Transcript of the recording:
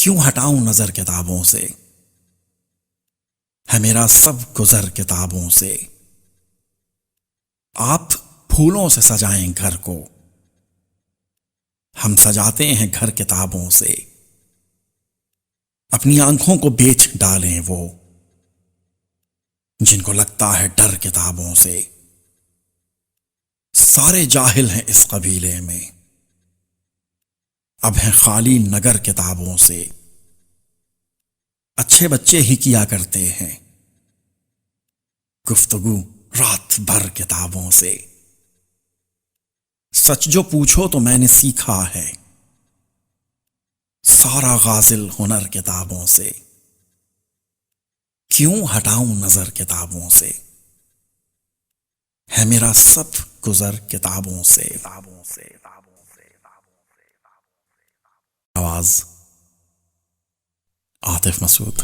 क्यों हटाऊं नजर किताबों से, है मेरा सब गुजर किताबों से। आप फूलों से सजाएं घर को, हम सजाते हैं घर किताबों से। अपनी आंखों को बेच डालें वो, जिनको लगता है डर किताबों से। सारे जाहिल हैं इस कबीले में, अब हैं खाली नगर किताबों से। अच्छे बच्चे ही किया करते हैं गुफ्तगू रात भर किताबों से। सच जो पूछो तो मैंने सीखा है सारा गाजिल हुनर किताबों से। क्यों हटाऊं नजर किताबों से, है मेरा सब गुजर किताबों से। आवाज आतिफ मसूद।